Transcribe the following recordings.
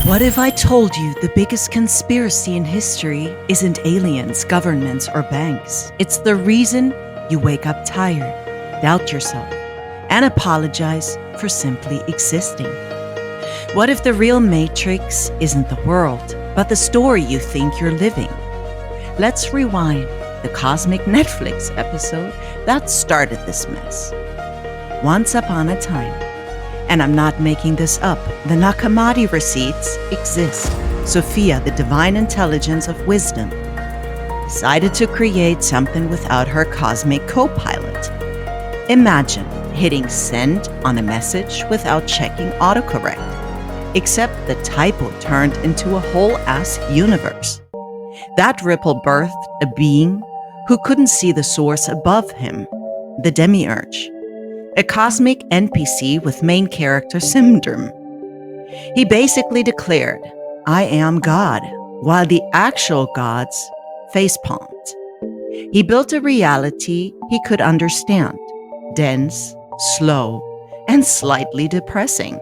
What if I told you the biggest conspiracy in history isn't aliens, governments, or banks? It's the reason you wake up tired, doubt yourself, and apologize for simply existing. What if the real Matrix isn't the world, but the story you think you're living? Let's rewind the cosmic Netflix episode that started this mess. Once upon a time, and I'm not making this up, the Nakamati receipts exist. Sophia, the divine intelligence of wisdom, decided to create something without her cosmic co-pilot. Imagine hitting send on a message without checking autocorrect, except the typo turned into a whole-ass universe. That ripple birthed a being who couldn't see the source above him, the demiurge. A cosmic NPC with main character syndrome. He basically declared, "I am God," while the actual gods facepalmed. He built a reality he could understand, dense, slow, and slightly depressing.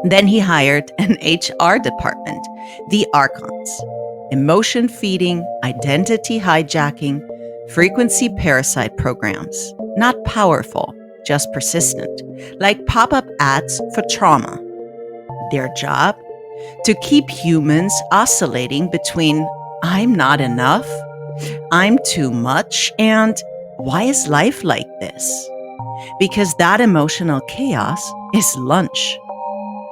Then he hired an HR department, the Archons, emotion feeding, identity hijacking, frequency parasite programs, not powerful, just persistent, like pop-up ads for trauma. Their job? To keep humans oscillating between "I'm not enough," "I'm too much," and "why is life like this?" Because that emotional chaos is lunch.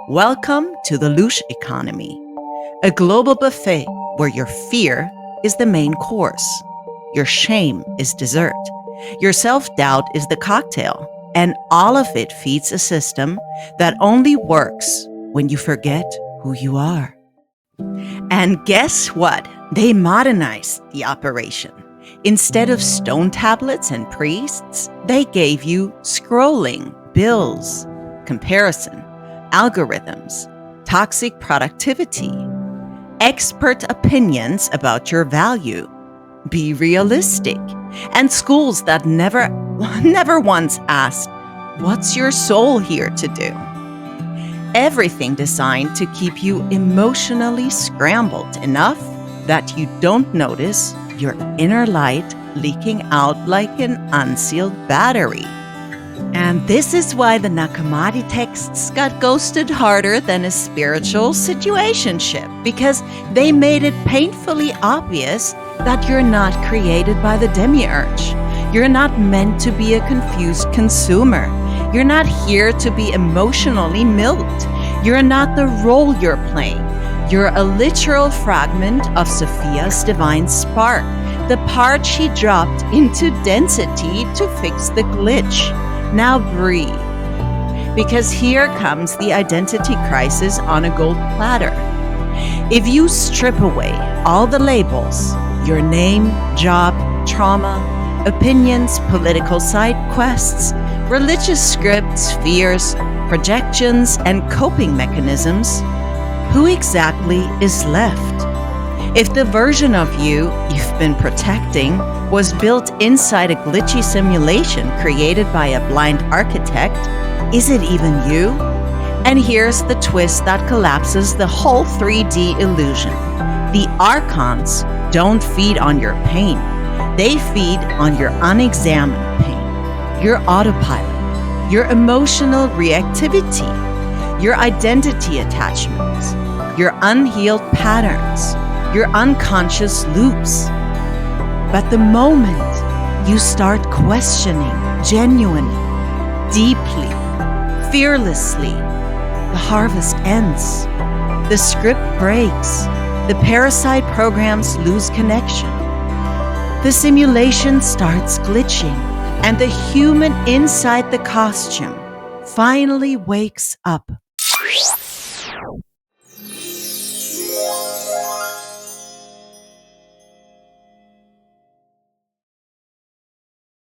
Welcome to the Lush economy, a global buffet where your fear is the main course, your shame is dessert, your self-doubt is the cocktail, and all of it feeds a system that only works when you forget who you are. And guess what? They modernized the operation. Instead of stone tablets and priests, they gave you scrolling, bills, comparison, algorithms, toxic productivity, expert opinions about your value. Be realistic. And schools that never once asked, "What's your soul here to do?" Everything designed to keep you emotionally scrambled enough that you don't notice your inner light leaking out like an unsealed battery. And this is why the Nakamati texts got ghosted harder than a spiritual situationship, because they made it painfully obvious that you're not created by the demiurge. You're not meant to be a confused consumer. You're not here to be emotionally milked. You're not the role you're playing. You're a literal fragment of Sophia's divine spark, the part she dropped into density to fix the glitch. Now breathe. Because here comes the identity crisis on a gold platter. If you strip away all the labels, your name, job, trauma, opinions, political side quests, religious scripts, fears, projections, and coping mechanisms, who exactly is left? If the version of you you've been protecting was built inside a glitchy simulation created by a blind architect, is it even you? And here's the twist that collapses the whole 3D illusion. The Archons don't feed on your pain. They feed on your unexamined pain, your autopilot, your emotional reactivity, your identity attachments, your unhealed patterns, your unconscious loops. But the moment you start questioning genuinely, deeply, fearlessly, the harvest ends. The script breaks. The parasite programs lose connection. The simulation starts glitching, and the human inside the costume finally wakes up.